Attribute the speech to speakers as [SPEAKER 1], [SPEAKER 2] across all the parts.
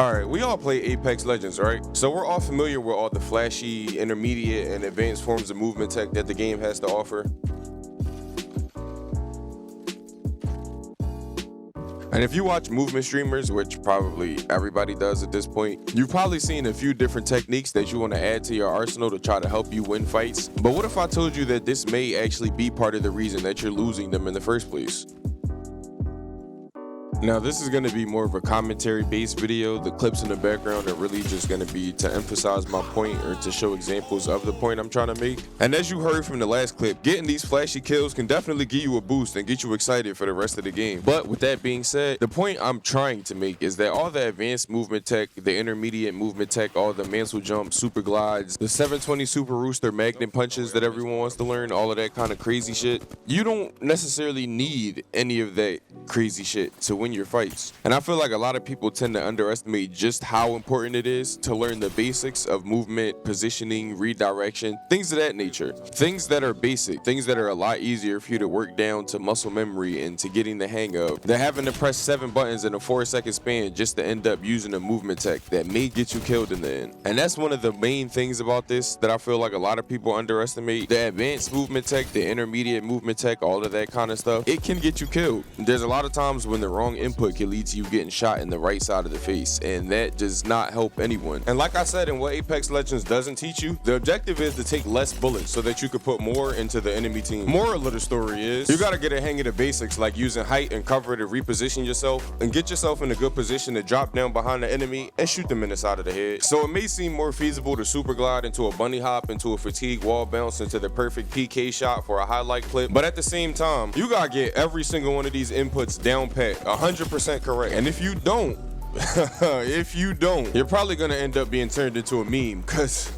[SPEAKER 1] Alright, we all play Apex Legends, right? So we're all familiar with all the flashy, intermediate, and advanced forms of movement tech that the game has to offer. And if you watch movement streamers, which probably everybody does at this point, you've probably seen a few different techniques that you want to add to your arsenal to try to help you win fights. But what if I told you that this may actually be part of the reason that you're losing them in the first place? Now, this is going to be more of a commentary-based video. The clips in the background are really just going to be to emphasize my point or to show examples of the point I'm trying to make. And as you heard from the last clip, getting these flashy kills can definitely give you a boost and get you excited for the rest of the game. But with that being said, the point I'm trying to make is that all the advanced movement tech, the intermediate movement tech, all the mantle jumps, super glides, the 720 super rooster magnet punches that everyone wants to learn, all of that kind of crazy shit, you don't necessarily need any of that crazy shit to win your fights. And I feel like a lot of people tend to underestimate just how important it is to learn the basics of movement, positioning, redirection, things of that nature. Things that are basic, things that are a lot easier for you to work down to muscle memory and to getting the hang of, than having to press 7 buttons in a 4-second span just to end up using a movement tech that may get you killed in the end. And that's one of the main things about this that I feel like a lot of people underestimate. The advanced movement tech, the intermediate movement tech, all of that kind of stuff, it can get you killed. There's a lot of times when the wrong input can lead to you getting shot in the right side of the face, and that does not help anyone. And like I said, in what Apex Legends doesn't teach you, the objective is to take less bullets so that you can put more into the enemy team. Moral of the story is, you gotta get a hang of the basics, like using height and cover to reposition yourself and get yourself in a good position to drop down behind the enemy and shoot them in the side of the head. So it may seem more feasible to super glide into a bunny hop, into a fatigue wall bounce, into the perfect PK shot for a highlight clip, but at the same time, you gotta get every single one of these inputs down pat 100% correct. And if you don't, you're probably gonna end up being turned into a meme, because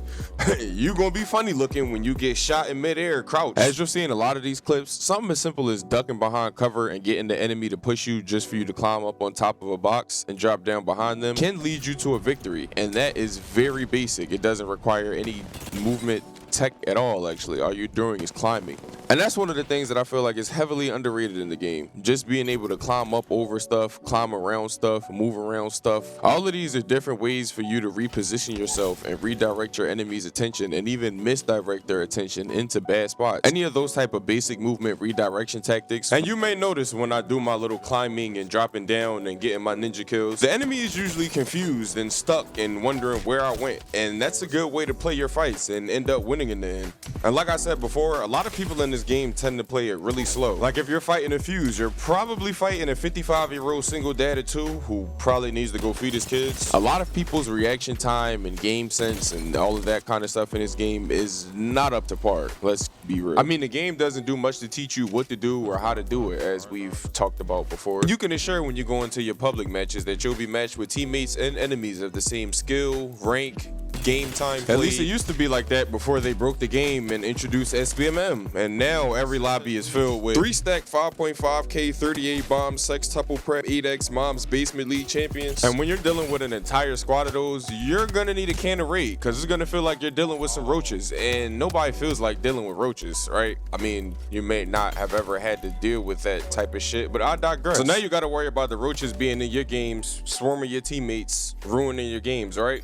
[SPEAKER 1] you gonna be funny looking when you get shot in midair crouched. As you'll see in a lot of these clips, something as simple as ducking behind cover and getting the enemy to push you just for you to climb up on top of a box and drop down behind them can lead you to a victory. And that is very basic. It doesn't require any movement tech at all. Actually, all you're doing is climbing. And that's one of the things that I feel like is heavily underrated in the game. Just being able to climb up over stuff, climb around stuff, move around stuff. All of these are different ways for you to reposition yourself and redirect your enemy's attention and even misdirect their attention into bad spots. Any of those type of basic movement redirection tactics. And you may notice when I do my little climbing and dropping down and getting my ninja kills, the enemy is usually confused and stuck and wondering where I went. And that's a good way to play your fights and end up winning in the end. And like I said before, a lot of people in this game tend to play it really slow. Like if you're fighting a fuse, you're probably fighting a 55-year-old single dad of 2 who probably needs to go feed his kids. A lot of people's reaction time and game sense and all of that kind of stuff in this game is not up to par. Let's be real. I mean, the game doesn't do much to teach you what to do or how to do it, as we've talked about before. You can ensure when you go into your public matches that you'll be matched with teammates and enemies of the same skill, rank, game time played. At least it used to be like that before they broke the game and introduced SBMM. And now every lobby is filled with 3-stack 5.5K 38 bombs, sextuple prep, 8X mom's basement league champions. And when you're dealing with an entire squad of those, you're gonna need a can of raid, because it's gonna feel like you're dealing with some roaches, and nobody feels like dealing with roaches, right? I mean, you may not have ever had to deal with that type of shit, but I digress. So now you gotta worry about the roaches being in your games, swarming your teammates, ruining your games, right?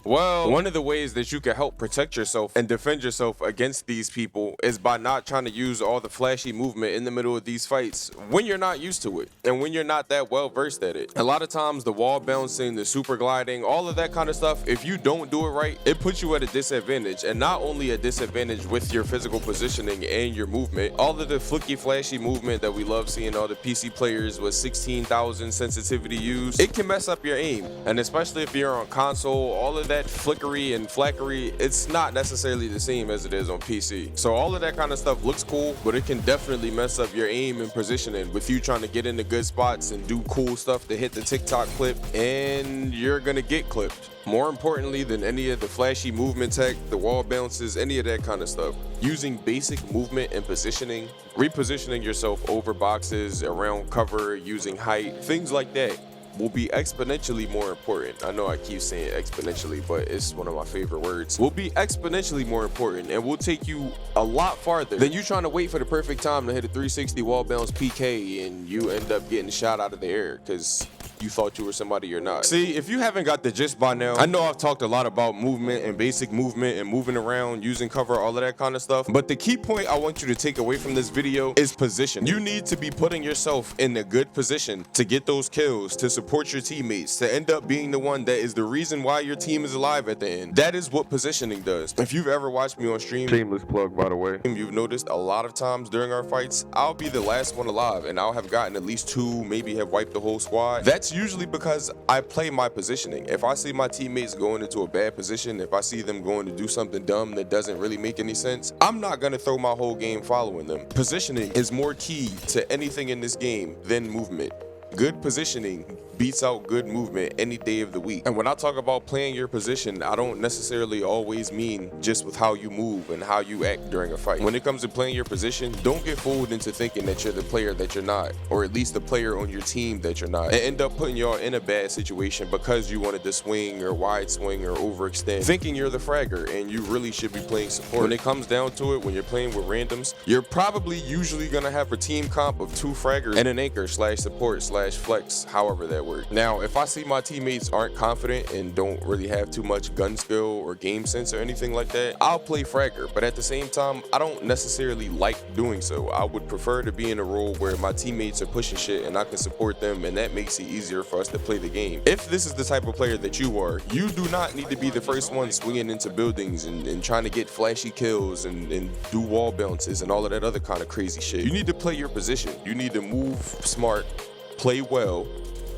[SPEAKER 1] Well, one of the ways that you can help protect yourself and defend yourself against these people is by not trying to use all the flashy movement in the middle of these fights when you're not used to it and when you're not that well versed at it. A lot of times the wall bouncing, the super gliding, all of that kind of stuff, if you don't do it right, it puts you at a disadvantage. And not only a disadvantage with your physical positioning and your movement, all of the flicky flashy movement that we love seeing all the PC players with 16,000 sensitivity use, it can mess up your aim. And especially if you're on console, all of that flickery and flackery, it's not necessarily the same as it is on PC. So all of that kind of stuff looks cool, but it can definitely mess up your aim and positioning with you trying to get into good spots and do cool stuff to hit the TikTok clip, and you're gonna get clipped. More importantly than any of the flashy movement tech, the wall bounces, any of that kind of stuff, using basic movement and positioning, repositioning yourself over boxes, around cover, using height, things like that will be exponentially more important. I know I keep saying exponentially, but it's one of my favorite words. Will be exponentially more important and will take you a lot farther than you trying to wait for the perfect time to hit a 360 wall bounce PK and you end up getting shot out of the air, because you thought you were somebody you're not. See, if you haven't got the gist by now, I know I've talked a lot about movement and basic movement and moving around, using cover, all of that kind of stuff, but the key point I want you to take away from this video is position. You need to be putting yourself in a good position to get those kills, to support your teammates, to end up being the one that is the reason why your team is alive at the end. That is what positioning does. If you've ever watched me on stream, shameless plug by the way, you've noticed a lot of times during our fights, I'll be the last one alive and I'll have gotten at least 2, maybe have wiped the whole squad. That's usually because I play my positioning. If I see my teammates going into a bad position, if I see them going to do something dumb that doesn't really make any sense, I'm not gonna throw my whole game following them. Positioning is more key to anything in this game than movement. Good positioning beats out good movement any day of the week. And when I talk about playing your position, I don't necessarily always mean just with how you move and how you act during a fight. When it comes to playing your position, don't get fooled into thinking that you're the player that you're not, or at least the player on your team that you're not, and end up putting y'all in a bad situation because you wanted to swing or wide swing or overextend, thinking you're the fragger and you really should be playing support. When it comes down to it, when you're playing with randoms, you're probably usually gonna have a team comp of 2 fraggers and an anchor / support / flex, however that works. Now, if I see my teammates aren't confident and don't really have too much gun skill or game sense or anything like that, I'll play fragger, but at the same time, I don't necessarily like doing so. I would prefer to be in a role where my teammates are pushing shit and I can support them, and that makes it easier for us to play the game. If this is the type of player that you are, you do not need to be the first one swinging into buildings and trying to get flashy kills and do wall bounces and all of that other kind of crazy shit. You need to play your position. You need to move smart, play well,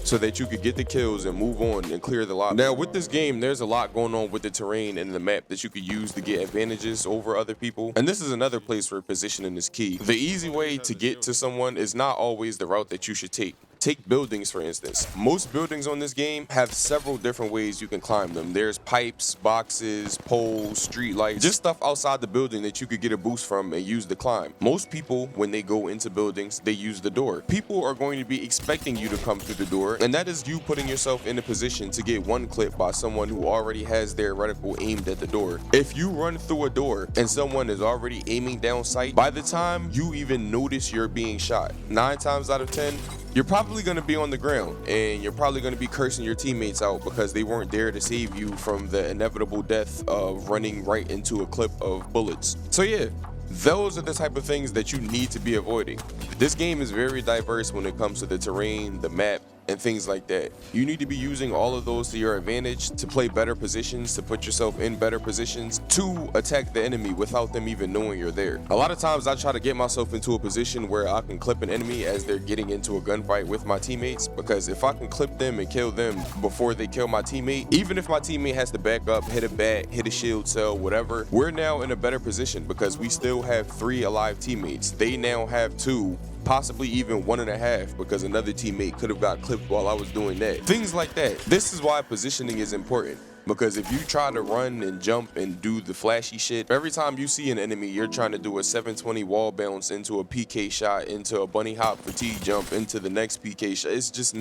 [SPEAKER 1] so that you could get the kills and move on and clear the lobby. Now with this game, there's a lot going on with the terrain and the map that you could use to get advantages over other people. And this is another place where positioning is key. The easy way to get to someone is not always the route that you should take. Take buildings, for instance. Most buildings on this game have several different ways you can climb them. There's pipes, boxes, poles, street lights, just stuff outside the building that you could get a boost from and use to climb. Most people, when they go into buildings, they use the door. People are going to be expecting you to come through the door, and that is you putting yourself in a position to get one clip by someone who already has their reticle aimed at the door. If you run through a door and someone is already aiming down sight, by the time you even notice you're being shot, 9 times out of 10, you're probably going to be on the ground and you're probably going to be cursing your teammates out because they weren't there to save you from the inevitable death of running right into a clip of bullets. So yeah, those are the type of things that you need to be avoiding. This game is very diverse when it comes to the terrain, the map, and things like that. You need to be using all of those to your advantage to play better positions, to put yourself in better positions, to attack the enemy without them even knowing you're there. A lot of times I try to get myself into a position where I can clip an enemy as they're getting into a gunfight with my teammates, because if I can clip them and kill them before they kill my teammate, even if my teammate has to back up, hit a bat, hit a shield cell, whatever, we're now in a better position because we still have 3 alive teammates. They now have 2, possibly even 1.5, because another teammate could have got clipped while I was doing that. Things like that. This is why positioning is important, because if you try to run and jump and do the flashy shit, every time you see an enemy, you're trying to do a 720 wall bounce into a PK shot, into a bunny hop fatigue jump, into the next PK shot. It's just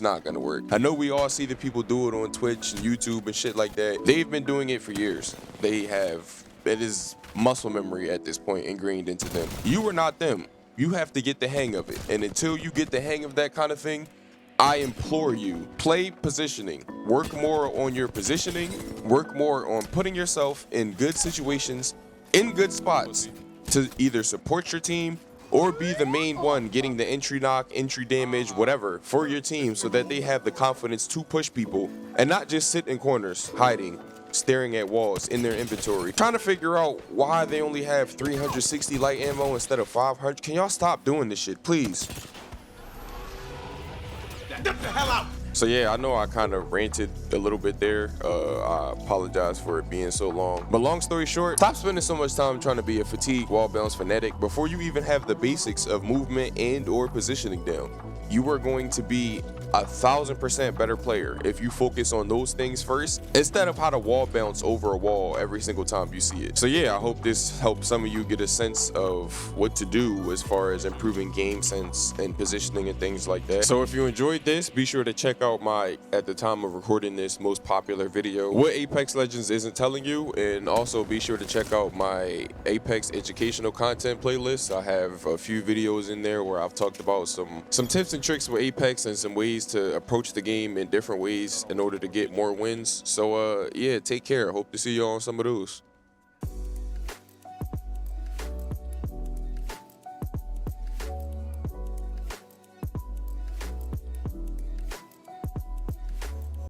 [SPEAKER 1] not gonna work. I know we all see the people do it on Twitch and YouTube and shit like that. They've been doing it for years. They have. It is muscle memory at this point ingrained into them. You are not them. You have to get the hang of it. And until you get the hang of that kind of thing, I implore you, play positioning. Work more on your positioning. Work more on putting yourself in good situations, in good spots, to either support your team or be the main one getting the entry knock, entry damage, whatever, for your team, so that they have the confidence to push people and not just sit in corners, hiding, staring at walls in their inventory, trying to figure out why they only have 360 light ammo instead of 500. Can y'all stop doing this shit, please? Get the hell out! So yeah, I know I kind of ranted a little bit there. I apologize for it being so long. But long story short, stop spending so much time trying to be a fatigue wall bounce fanatic before you even have the basics of movement and or positioning down. You are going to be 1,000% better player if you focus on those things first, instead of how to wall bounce over a wall every single time you see it. So yeah, I hope this helps some of you get a sense of what to do as far as improving game sense and positioning and things like that. So if you enjoyed this, be sure to check out my, at the time of recording this, most popular video, What Apex Legends Isn't Telling You, and also be sure to check out my Apex educational content playlist. I have a few videos in there where I've talked about some tips and tricks with Apex and some ways ways to approach the game in different ways in order to get more wins. So yeah, take care. Hope to see you on some of those.